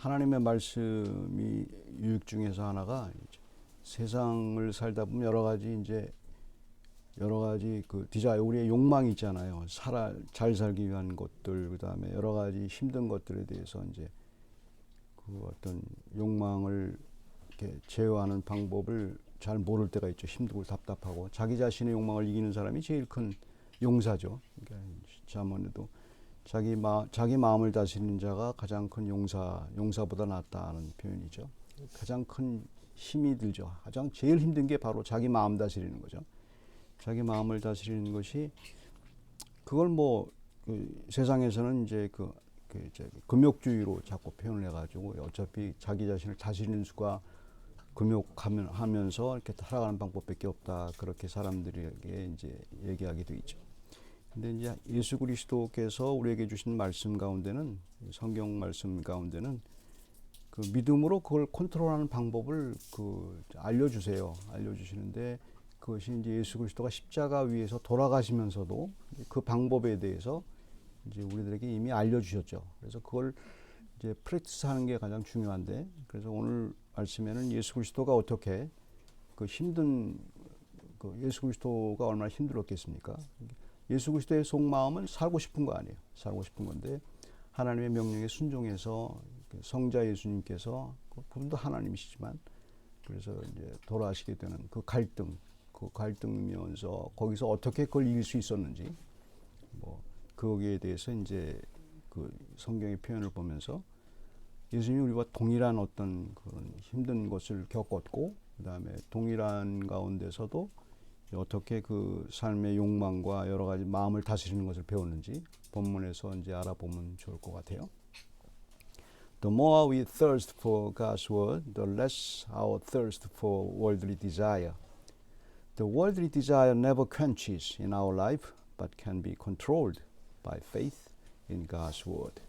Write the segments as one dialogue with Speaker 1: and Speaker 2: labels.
Speaker 1: 하나님의 말씀이 유익 중에서 하나가 세상을 살다 보면 여러 가지 그 디자이어, 우리의 욕망이 있잖아요. 잘 살기 위한 것들, 그 다음에 여러 가지 힘든 것들에 대해서 이제 그 어떤 욕망을 이렇게 제어하는 방법을 잘 모를 때가 있죠. 힘들고 답답하고. 자기 자신의 욕망을 이기는 사람이 제일 큰 용사죠. 그러니까 잠언에도 자기 마음을 다스리는 자가 가장 큰 용사보다 낫다는 표현이죠. 가장 큰 힘이 들죠. 제일 힘든 게 바로 자기 마음 다스리는 거죠. 자기 마음을 다스리는 것이, 그걸 세상에서는 이제 금욕주의로 자꾸 표현을 해가지고, 어차피 자기 자신을 다스리는 수가 금욕하면서 이렇게 살아가는 방법밖에 없다, 그렇게 사람들에게 이제 얘기하게 돼 있죠. 근데 이제 예수 그리스도께서 우리에게 주신 말씀 가운데는, 성경 말씀 가운데는 그 믿음으로 그걸 컨트롤하는 방법을 알려주시는데, 그것이 이제 예수 그리스도가 십자가 위에서 돌아가시면서도 그 방법에 대해서 이제 우리들에게 이미 알려주셨죠. 그래서 그걸 이제 프랙티스하는 게 가장 중요한데, 그래서 오늘 말씀에는 예수 그리스도가 어떻게 예수 그리스도가 얼마나 힘들었겠습니까? 예수 그리스도의 속마음은 살고 싶은 거 아니에요. 살고 싶은 건데 하나님의 명령에 순종해서 성자 예수님께서 그분도 하나님이시지만, 그래서 이제 돌아가시게 되는 그 갈등이면서 거기서 어떻게 그걸 이길 수 있었는지, 거기에 대해서 이제 그 성경의 표현을 보면서 예수님이 우리와 동일한 어떤 그런 힘든 것을 겪었고, 그 다음에 동일한 가운데서도 어떻게 그 삶의 욕망과 여러 가지 마음을 다스리는 것을 배웠는지 본문에서 이제 알아보면 좋을 것 같아요. The more we thirst for God's word, the less our thirst for worldly desire. The worldly desire never quenches in our life, but can be controlled by faith in God's word.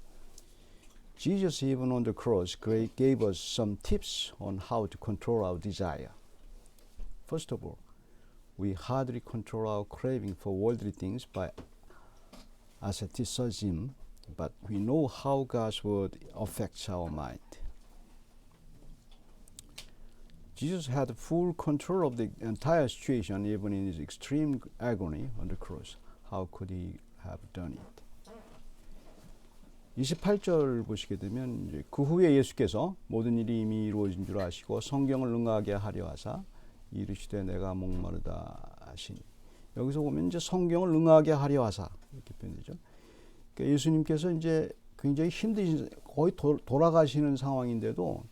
Speaker 1: Jesus, even on the cross, gave us some tips on how to control our desire. First of all, we hardly control our craving for worldly things by asceticism, but we know how God's word affects our mind. Jesus had full control of the entire situation, even in his extreme agony on the cross. How could he have done it? 28절 보시게 되면, 이제 그 후에 예수께서 모든 일이 이미 이루어진 줄 아시고 성경을 응하게 하려 하사 이르시되 내가 목마르다 하시니. 여기서 보면 이제 성경을 응하게 하려 하사 이렇게 표현되죠. 그러니까 예수님께서 이제 굉장히 힘드신, 거의 돌아가시는 상황인데도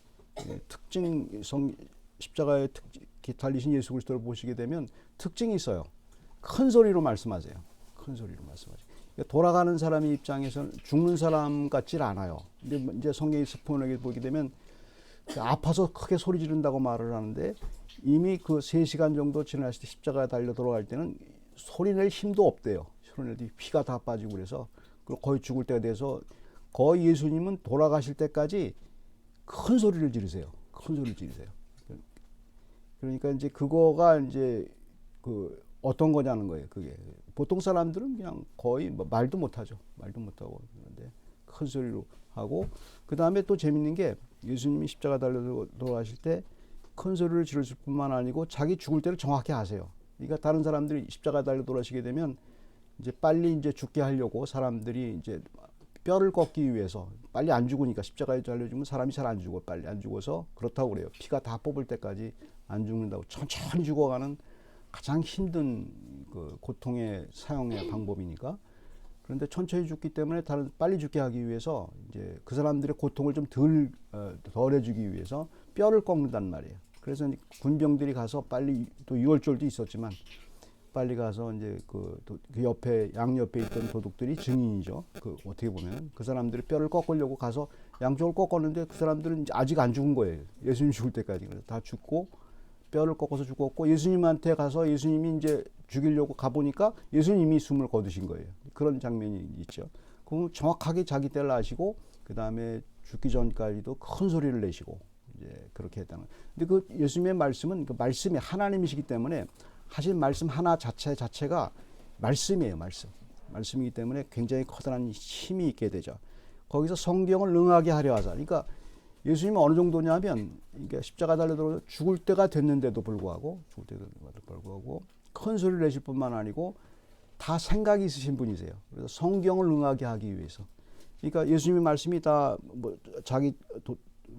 Speaker 1: 십자가에 달리신 예수 그리스도를 보시게 되면 특징이 있어요. 큰 소리로 말씀하세요. 큰 소리로 말씀하세요. 그러니까 돌아가는 사람의 입장에서는 죽는 사람 같질 않아요. 근데 이제 성경의 스포너에게 보게 되면 아파서 크게 소리 지른다고 말을 하는데, 이미 그 3시간 정도 지났을 때 십자가에 달려 돌아갈 때는 소리 낼 힘도 없대요. 소리 낼 때 피가 다 빠지고 그래서 거의 죽을 때가 돼서 거의 예수님은 돌아가실 때까지 큰 소리를 지르세요. 큰 소리를 지르세요. 그러니까 이제 그거가 이제 어떤 거냐는 거예요. 그게 보통 사람들은 그냥 거의 말도 못하죠. 말도 못하고 그런데 큰 소리로 하고, 그 다음에 또 재밌는 게 예수님이 십자가 달려 돌아가실 때 큰 소리를 지르실 뿐만 아니고 자기 죽을 때를 정확히 아세요. 그러니까 다른 사람들이 십자가 달려 돌아가시게 되면 이제 빨리 이제 죽게 하려고 사람들이 이제 뼈를 꺾기 위해서, 빨리 안 죽으니까 십자가에 달려주면 사람이 잘 안 죽어, 빨리 안 죽어서 그렇다고 그래요. 피가 다 뽑을 때까지 안 죽는다고. 천천히 죽어가는 가장 힘든 그 고통의 사용의 방법이니까. 그런데 천천히 죽기 때문에 빨리 죽게 하기 위해서 이제 그 사람들의 고통을 좀 덜 해주기 위해서 뼈를 꺾는단 말이에요. 그래서 이제 군병들이 가서 빨리, 또 6월절도 있었지만 빨리 가서 이제 그 옆에, 양옆에 있던 도둑들이 증인이죠. 어떻게 보면 그 사람들이 뼈를 꺾으려고 가서 양쪽을 꺾었는데 그 사람들은 이제 아직 안 죽은 거예요. 예수님 죽을 때까지. 그래서 다 죽고 뼈를 꺾어서 죽었고, 예수님한테 가서 예수님이 이제 죽이려고 가보니까 예수님이 숨을 거두신 거예요. 그런 장면이 있죠. 그럼 정확하게 자기 때를 아시고, 그 다음에 죽기 전까지도 큰 소리를 내시고 이제 그렇게 했다는 거예요. 근데 그 예수님의 말씀은 그 말씀이 하나님이시기 때문에 하신 말씀 하나 자체가 말씀이에요. 말씀이기 때문에 굉장히 커다란 힘이 있게 되죠. 거기서 성경을 응하게 하려 하자. 그러니까 예수님은 어느 정도냐면 그러니까 십자가 달려 죽을 때가 됐는데도 불구하고 큰 소리를 내실 뿐만 아니고 다 생각이 있으신 분이세요. 그래서 성경을 응하게 하기 위해서. 그러니까 예수님의 말씀이 다 뭐 자기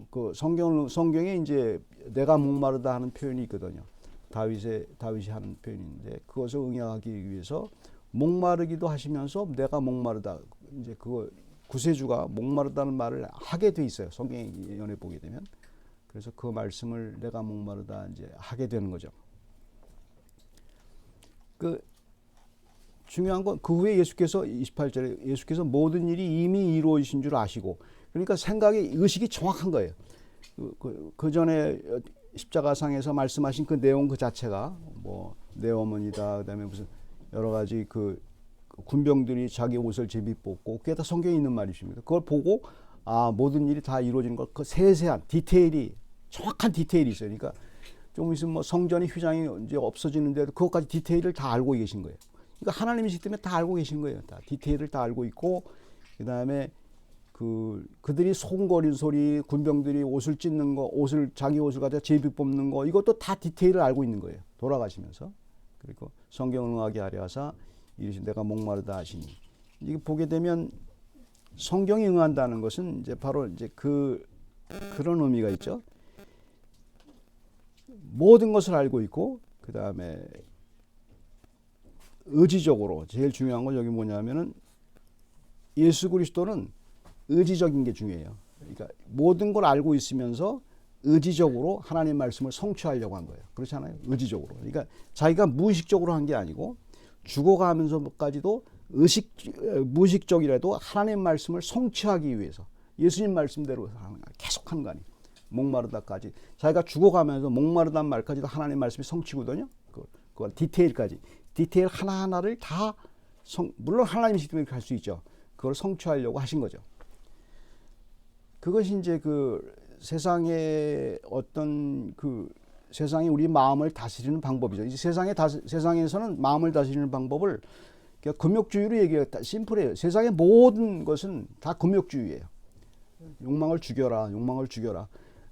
Speaker 1: 그 성경에 이제 내가 목마르다 하는 표현이 있거든요. 다윗이 하는 표현인데 그것을 응하기 위해서 목마르기도 하시면서 내가 목마르다 이제 그거 구세주가 목마르다는 말을 하게 돼 있어요. 성경에 연해 보게 되면. 그래서 그 말씀을 내가 목마르다 이제 하게 되는 거죠. 그 중요한 건 그 후에 예수께서 28절에 예수께서 모든 일이 이미 이루어지신 줄 아시고 그러니까 의식이 정확한 거예요. 그 전에 십자가상에서 말씀하신 그 내용 그 자체가 뭐 내 어머니다 그다음에 무슨 여러 가지 그 군병들이 자기 옷을 제비 뽑고 그게 다 성경에 있는 말이십니다. 그걸 보고 모든 일이 다 이루어지는 걸 그 세세한 디테일이 정확한 디테일이 있어요. 그러니까 좀 있으면 뭐 성전이 휘장이 이제 없어지는데도 그것까지 디테일을 다 알고 계신 거예요. 그러니까 하나님이시기 때문에 다 알고 계신 거예요. 다 디테일을 다 알고 있고 그다음에 그들이 소금거리는 소리, 군병들이 옷을 찢는 거, 자기 옷을 가져 제비 뽑는 거 이것도 다 디테일을 알고 있는 거예요. 돌아가시면서. 그리고 성경을 응하게 하려 하사 이르시 내가 목마르다 하시니 이게 보게 되면 성경이 응한다는 것은 이제 바로 이제 그런 의미가 있죠. 모든 것을 알고 있고 그 다음에 의지적으로 제일 중요한 건 여기 뭐냐면은 예수 그리스도는 의지적인 게 중요해요. 그러니까 모든 걸 알고 있으면서 의지적으로 하나님 말씀을 성취하려고 한 거예요. 그렇잖아요. 의지적으로. 그러니까 자기가 무의식적으로 한 게 아니고 죽어가면서까지도 무의식적이라도 하나님 말씀을 성취하기 위해서 예수님 말씀대로 계속 하는 거 아니에요. 목마르다까지 자기가 죽어가면서 목마르다는 말까지도 하나님 말씀이 성취거든요. 그걸 디테일까지 디테일 하나하나를 다 물론 하나님이시기 때문에 할 수 있죠. 그걸 성취하려고 하신 거죠. 그것이 이제 세상의 어떤 세상이 우리 마음을 다스리는 방법이죠. 이 세상에서는 마음을 다스리는 방법을 금욕주의로 얘기했다. 심플해요. 세상의 모든 것은 다 금욕주의예요. 욕망을 죽여라. 욕망을 죽여라.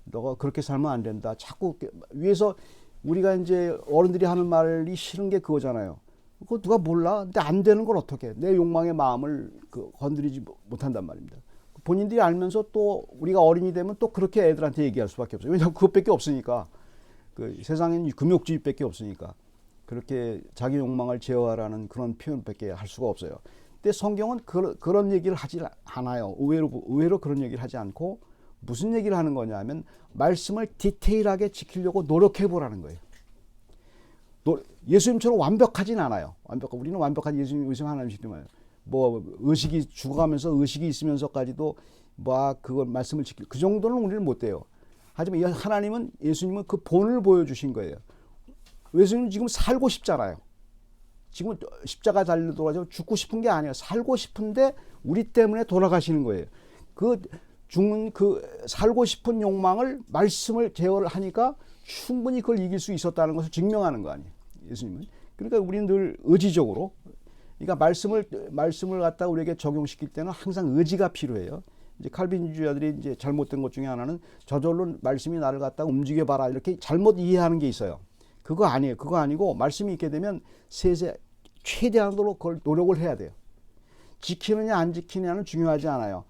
Speaker 1: 너가 그렇게 살면 안 된다. 자꾸 위에서 우리가 이제 어른들이 하는 말이 싫은 게 그거잖아요. 그거 누가 몰라? 근데 안 되는 걸 어떻게? 내 욕망의 마음을 건드리지 못한단 말입니다. 본인들이 알면서 또 우리가 어린이 되면 또 그렇게 애들한테 얘기할 수밖에 없어요. 왜냐하면 그것밖에 없으니까. 세상에는 금욕주의밖에 없으니까. 그렇게 자기 욕망을 제어하라는 그런 표현밖에 할 수가 없어요. 근데 성경은 그런 얘기를 하지 않아요. 의외로 그런 얘기를 하지 않고 무슨 얘기를 하는 거냐면 말씀을 디테일하게 지키려고 노력해 보라는 거예요. 예수님처럼 완벽하진 않아요. 우리는 완벽한 예수님 하나님이시기 때문에 뭐 의식이 죽어가면서 의식이 있으면서까지도 막 그걸 말씀을 지킬 그 정도는 우리는 못 돼요. 하지만 예수님은 그 본을 보여주신 거예요. 예수님은 지금 살고 싶잖아요. 지금 십자가 달려 돌아가서 죽고 싶은 게 아니에요. 살고 싶은데 우리 때문에 돌아가시는 거예요. 살고 싶은 욕망을 말씀을 제어를 하니까 충분히 그걸 이길 수 있었다는 것을 증명하는 거 아니에요. 예수님은. 그러니까 우리는 늘 의지적으로 그러니까 말씀을 갖다 우리에게 적용시킬 때는 항상 의지가 필요해요. 이제 칼빈주의자들이 이제 잘못된 것 중에 하나는 저절로 말씀이 나를 갖다 움직여봐라 이렇게 잘못 이해하는 게 있어요. 그거 아니에요. 그거 아니고 말씀이 있게 되면 최대한으로 그걸 노력을 해야 돼요. 지키느냐 안 지키느냐는 중요하지 않아요.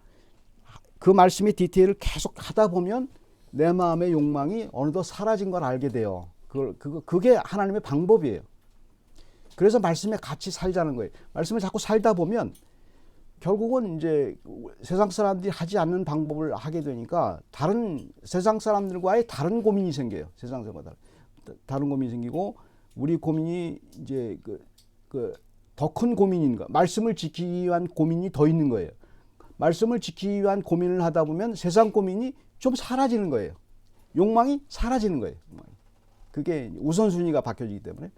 Speaker 1: 그 말씀의 디테일을 계속 하다 보면 내 마음의 욕망이 어느덧 사라진 걸 알게 돼요. 그게 하나님의 방법이에요. 그래서 말씀에 같이 살자는 거예요. 말씀을 자꾸 살다 보면 결국은 이제 세상 사람들이 하지 않는 방법을 하게 되니까 세상 사람들과의 다른 고민이 생겨요. 세상 사람과 다른 고민이 생기고 우리 고민이 이제 더 큰 고민인 거. 말씀을 지키기 위한 고민이 더 있는 거예요. 말씀을 지키기 위한 고민을 하다 보면 세상 고민이 좀 사라지는 거예요. 욕망이 사라지는 거예요. 그게 우선순위가 바뀌어지기 때문에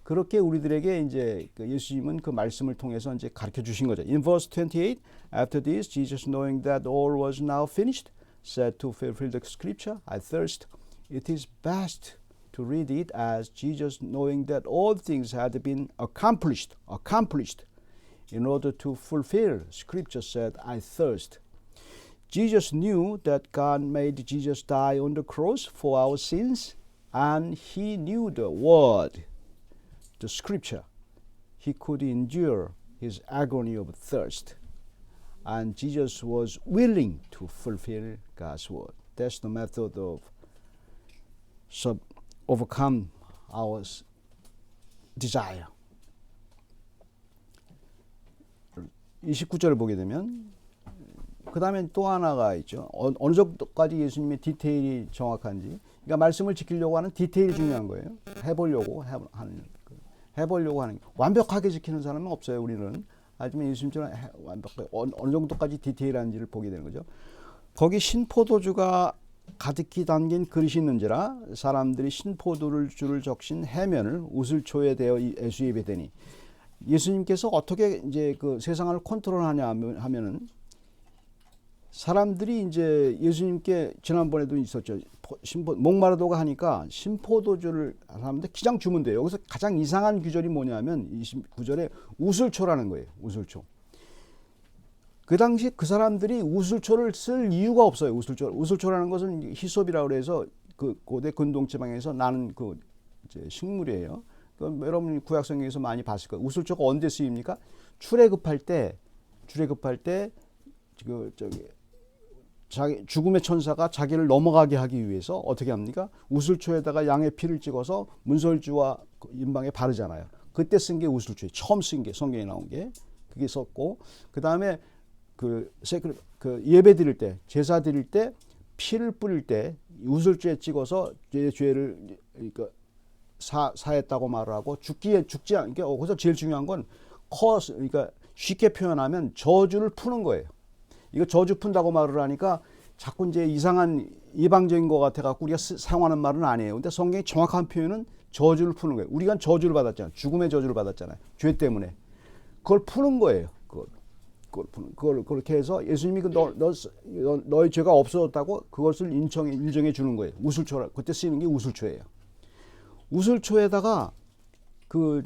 Speaker 1: 그렇게 우리들에게 이제 예수님은 그 말씀을 통해서 이제 가르쳐 주신 거죠. In verse 28, after this, Jesus, knowing that all was now finished, said to fulfill the scripture, I thirst. It is best to read it as Jesus, knowing that all things had been accomplished, in order to fulfill scripture, said, I thirst. Jesus knew that God made Jesus die on the cross for our sins, and he knew the word, the scripture. He could endure his agony of thirst, and Jesus was willing to fulfill God's word. That's the method of overcome our desire. 29절을 보게 되면 그 다음에 또 하나가 있죠. 어느 정도까지 예수님의 디테일이 정확한지. 그러니까 말씀을 지키려고 하는 디테일이 중요한 거예요. 해보려고 하는 완벽하게 지키는 사람은 없어요. 우리는. 하지만 예수님처럼 완벽하게 어느 정도까지 디테일한지를 보게 되는 거죠. 거기 신포도주가 가득히 담긴 그릇이 있는지라 사람들이 신포도주를 적신 해면을 우슬초에 대어 예수 예배되니. 예수님께서 어떻게 이제 그 세상을 컨트롤하냐 하면은 사람들이 이제 예수님께 지난번에도 있었죠. 목마르다고 하니까 신포도주를 사람들 기장 주면 돼요. 여기서 가장 이상한 규절이 뭐냐면 29절에 우슬초라는 거예요. 우슬초. 그 당시 그 사람들이 우슬초를 쓸 이유가 없어요. 우슬초라는 것은 히솝이라고 그래서 그 고대 근동 지방에서 나는 그 이제 식물이에요. 여러분이 구약성경에서 많이 봤을 거예요. 우슬초가 언제 쓰입니까? 출애굽할 때 그 저기 자기 죽음의 천사가 자기를 넘어가게 하기 위해서 어떻게 합니까? 우슬초에다가 양의 피를 찍어서 문설주와 임방에 바르잖아요. 그때 쓴 게 우슬초예요. 처음 쓴 게 성경에 나온 게 그게 썼고 그 다음에 그 예배 드릴 때 제사 드릴 때 피를 뿌릴 때 우슬초에 찍어서 죄를 그러니까 사했다고 말을 하고 죽지 않게 거기서 제일 중요한 건 그러니까 쉽게 표현하면 저주를 푸는 거예요. 이거 저주 푼다고 말을 하니까 자꾸 이제 이상한 이방적인 것 같아 갖고 우리가 사용하는 말은 아니에요. 근데 성경의 정확한 표현은 저주를 푸는 거예요. 우리가 저주를 받았잖아요. 죽음의 저주를 받았잖아요. 죄 때문에. 그걸 푸는 거예요. 그걸 그렇게 해서 예수님이 너의 죄가 없어졌다고 그것을 인정해 주는 거예요. 우슬초라. 그때 쓰이는 게 우슬초예요. 우슬초에다가 그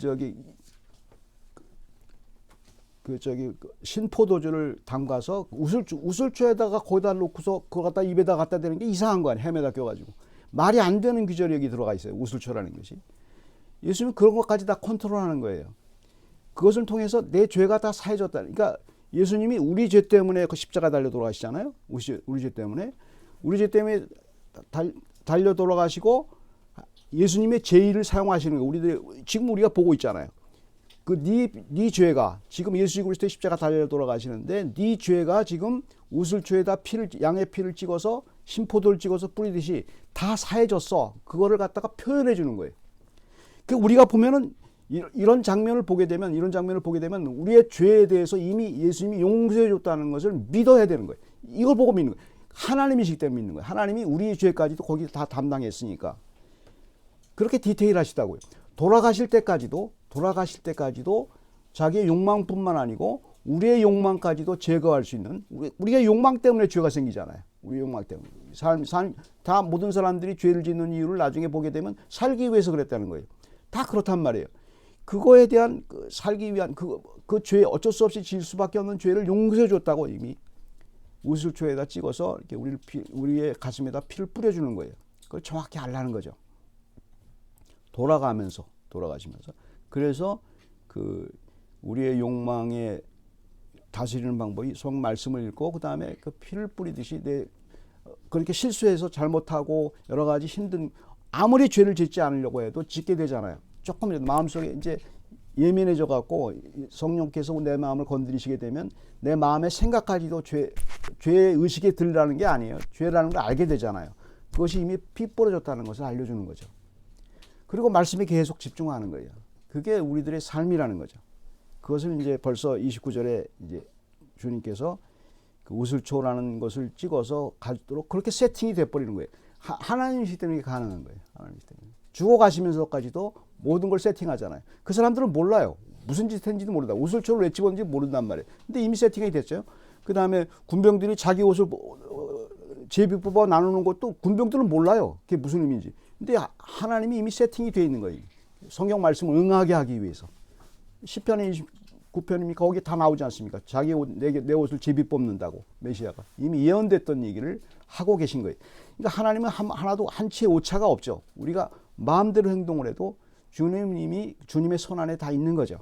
Speaker 1: 신포도주를 담가서 우슬초에다가 거기다 놓고서 그거 갖다 입에다 갖다 대는 게 이상한 거 아니에요. 햄에다 껴가지고. 말이 안 되는 규절이 여기 들어가 있어요. 우슬초라는 것이. 예수님은 그런 것까지 다 컨트롤하는 거예요. 그것을 통해서 내 죄가 다 사해졌다. 그러니까 예수님이 우리 죄 때문에 그 십자가 달려 돌아가시잖아요. 우리 죄 때문에. 우리 죄 때문에 달려 돌아가시고 예수님의 제의를 사용하시는 거예요. 우리들 지금 우리가 보고 있잖아요. 네 죄가 지금 예수 그리스도의 십자가 달려 돌아가시는데 네 죄가 지금 우슬초에다 양의 피를 찍어서 신포도를 찍어서 뿌리듯이 다 사해졌어. 그거를 갖다가 표현해 주는 거예요. 그 우리가 보면은 이런 장면을 보게 되면 우리의 죄에 대해서 이미 예수님이 용서해 줬다는 것을 믿어야 되는 거예요. 이걸 보고 믿는 거예요. 하나님이시기 때문에 믿는 거예요. 하나님이 우리의 죄까지도 거기 다 담당했으니까. 그렇게 디테일하시다고요. 돌아가실 때까지도 자기의 욕망뿐만 아니고 우리의 욕망까지도 제거할 수 있는 우리가 욕망 때문에 죄가 생기잖아요. 우리 욕망 때문에 다 모든 사람들이 죄를 짓는 이유를 나중에 보게 되면 살기 위해서 그랬다는 거예요. 다 그렇단 말이에요. 그거에 대한 살기 위한 그 죄 어쩔 수 없이 질 수밖에 없는 죄를 용서해 줬다고 이미 우슬초에다 찍어서 이렇게 우리의 가슴에다 피를 뿌려주는 거예요. 그걸 정확히 알라는 거죠. 돌아가시면서 그래서 그 우리의 욕망에 다스리는 방법이 성 말씀을 읽고 그 다음에 그 피를 뿌리듯이 그렇게 실수해서 잘못하고 여러 가지 힘든 아무리 죄를 짓지 않으려고 해도 짓게 되잖아요. 조금이라도 마음속에 이제 예민해져 갖고 성령께서 내 마음을 건드리시게 되면 내 마음의 생각까지도 죄의 의식에 들라는 게 아니에요. 죄라는 걸 알게 되잖아요. 그것이 이미 피 뿌려졌다는 것을 알려주는 거죠. 그리고 말씀에 계속 집중하는 거예요. 그게 우리들의 삶이라는 거죠. 그것을 이제 벌써 29절에 이제 주님께서 그 우슬초라는 것을 찍어서 가지도록 그렇게 세팅이 돼버리는 거예요. 하나님이시기 때문에 가능한 거예요. 하나님이시기 때문에. 죽어가시면서까지도 모든 걸 세팅하잖아요. 그 사람들은 몰라요. 무슨 짓 했는지도 모른다. 우슬초를 왜 집었는지 모른단 말이에요. 근데 이미 세팅이 됐죠. 그 다음에 군병들이 자기 옷을 제비 뽑아 나누는 것도 군병들은 몰라요. 그게 무슨 의미인지. 근데 하나님이 이미 세팅이 되어 있는 거예요. 성경 말씀을 응하게 하기 위해서. 시편 29편이니까 거기 다 나오지 않습니까? 자기 옷, 내 옷을 제비 뽑는다고 메시아가 이미 예언됐던 얘기를 하고 계신 거예요. 그러니까 하나님은 하나도 한치의 오차가 없죠. 우리가 마음대로 행동을 해도 주님이 주님의 손 안에 다 있는 거죠.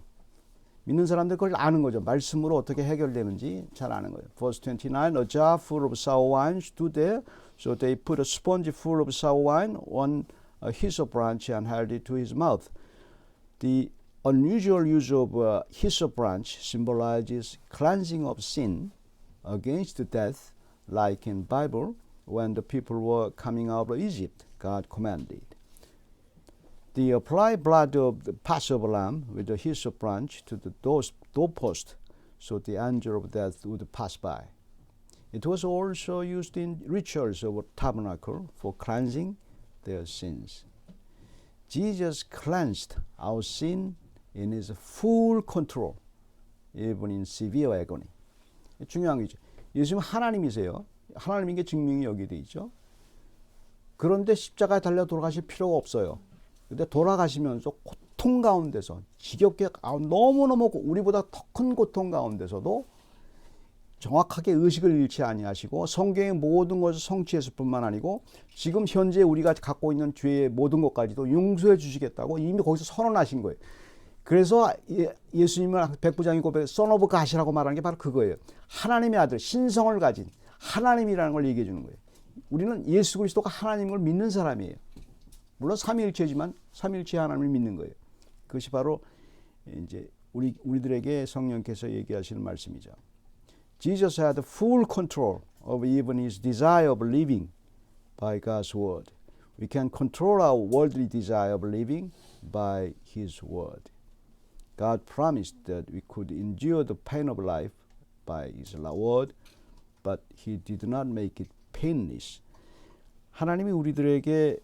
Speaker 1: 믿는 사람들 그걸 아는 거죠. 말씀으로 어떻게 해결되는지 잘 아는 거예요. Verse 29, a jar full of sour wine stood there, so they put a sponge full of sour wine on a hyssop branch and held it to his mouth. The unusual use of a hyssop branch symbolizes cleansing of sin against death, like in Bible when the people were coming out of Egypt, God commanded. The apply blood of the Passover lamb with the hyssop branch to the doorpost, so the angel of death would pass by. It was also used in rituals of a tabernacle for cleansing their sins. Jesus cleansed our sin in his full control, even in severe agony. 중요한 거죠. 예수님은 하나님이세요. 하나님인 게 증명이 여기 돼 있죠. 그런데 십자가에 달려 돌아가실 필요가 없어요. 근데 돌아가시면서 고통 가운데서 지겹게 너무너무 우리보다 더 큰 고통 가운데서도 정확하게 의식을 잃지 아니하시고 성경의 모든 것을 성취했을 뿐만 아니고 지금 현재 우리가 갖고 있는 죄의 모든 것까지도 용서해 주시겠다고 이미 거기서 선언하신 거예요. 그래서 예수님을 백부장이 고백 Son of God이라고 말하는 게 바로 그거예요. 하나님의 아들, 신성을 가진 하나님이라는 걸 얘기해 주는 거예요. 우리는 예수 그리스도가 하나님을 믿는 사람이에요. 물론 삼위일체지만 삼위일체 하나님을 믿는 거예요. 그것이 바로 이제 우리들에게 성령께서 얘기하시는 말씀이죠. Jesus had full control of even his desire of living by God's word. We can control our worldly desire of living by his word. God promised that we could endure the pain of life by his word, but he did not make it painless. 하나님이 우리들에게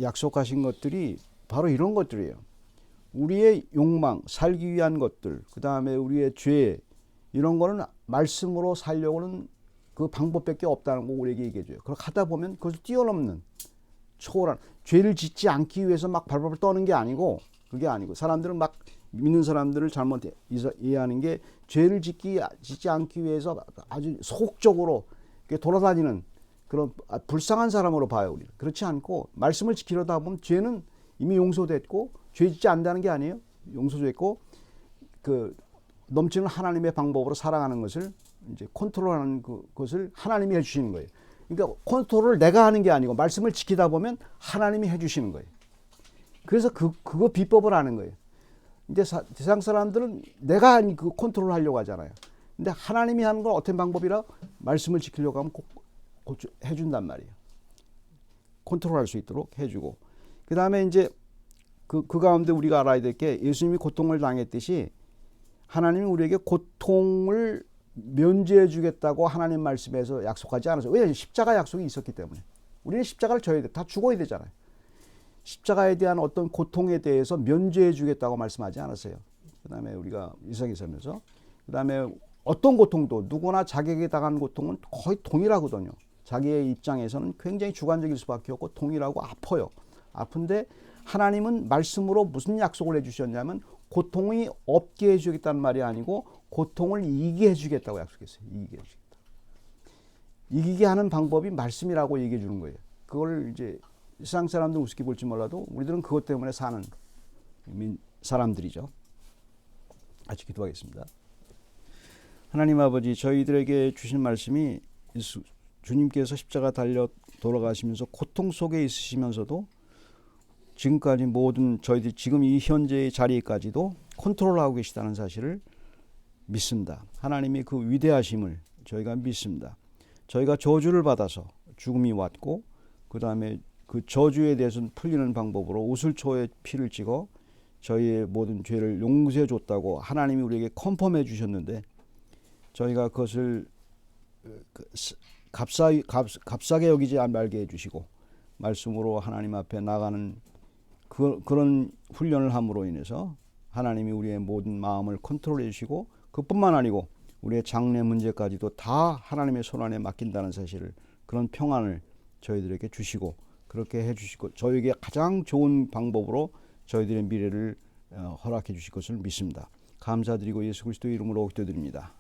Speaker 1: 약속하신 것들이 바로 이런 것들이에요. 우리의 욕망, 살기 위한 것들, 그 다음에 우리의 죄, 이런 거는 말씀으로 살려고는 그 방법밖에 없다는 거 우리에게 얘기해줘요. 그렇게 하다 보면 그것을 뛰어넘는 초월한 죄를 짓지 않기 위해서 막 발발을 떠는 게 아니고 그게 아니고 사람들은 막 믿는 사람들을 잘못 이해하는 게 죄를 짓지 않기 위해서 아주 소극적으로 돌아다니는 그런 불쌍한 사람으로 봐요. 우리 그렇지 않고 말씀을 지키려다 보면 죄는 이미 용서됐고 죄 짓지 않는다는 게 아니에요. 용서됐고 그 넘치는 하나님의 방법으로 살아가는 것을 이제 컨트롤하는 그것을 하나님이 해주시는 거예요. 그러니까 컨트롤을 내가 하는 게 아니고 말씀을 지키다 보면 하나님이 해주시는 거예요. 그래서 그거 비법을 아는 거예요. 이제 세상 사람들은 내가 그 컨트롤을 하려고 하잖아요. 근데 하나님이 하는 건 어떤 방법이라 말씀을 지키려고 하면 꼭 해준단 말이에요. 컨트롤할 수 있도록 해주고 그 다음에 이제 그 가운데 우리가 알아야 될 게 예수님이 고통을 당했듯이 하나님이 우리에게 고통을 면제해 주겠다고 하나님 말씀에서 약속하지 않았어요. 왜냐하면 십자가 약속이 있었기 때문에 우리는 십자가를 져야 돼. 다 죽어야 되잖아요. 십자가에 대한 어떤 고통에 대해서 면제해 주겠다고 말씀하지 않았어요. 그 다음에 우리가 이상에 살면서 그 다음에 어떤 고통도 누구나 자기에게 당한 고통은 거의 동일하거든요. 자기의 입장에서는 굉장히 주관적일 수밖에 없고 동일하고 아파요. 아픈데 하나님은 말씀으로 무슨 약속을 해주셨냐면 고통이 없게 해주겠다는 말이 아니고 고통을 이기게 해주겠다고 약속했어요. 이기게 해주겠다. 이기게 하는 방법이 말씀이라고 얘기해 주는 거예요. 그걸 이제 세상 사람들 우습게 볼지 몰라도 우리들은 그것 때문에 사는 사람들이죠. 같이 기도하겠습니다. 하나님 아버지, 저희들에게 주신 말씀이 주님께서 십자가 달려 돌아가시면서 고통 속에 있으시면서도 지금까지 모든 저희들이 지금 이 현재의 자리까지도 컨트롤하고 계시다는 사실을 믿습니다. 하나님이 그 위대하심을 저희가 믿습니다. 저희가 저주를 받아서 죽음이 왔고 그 다음에 그 저주에 대해서는 풀리는 방법으로 우슬초에 피를 찍어 저희의 모든 죄를 용서해 줬다고 하나님이 우리에게 컨펌해 주셨는데 저희가 그것을 값싸게 여기지 말게 해주시고 말씀으로 하나님 앞에 나가는 그런 훈련을 함으로 인해서 하나님이 우리의 모든 마음을 컨트롤해 주시고 그뿐만 아니고 우리의 장래 문제까지도 다 하나님의 손안에 맡긴다는 사실을 그런 평안을 저희들에게 주시고 그렇게 해주시고 저희에게 가장 좋은 방법으로 저희들의 미래를 허락해 주실 것을 믿습니다. 감사드리고 예수 그리스도의 이름으로 기도드립니다.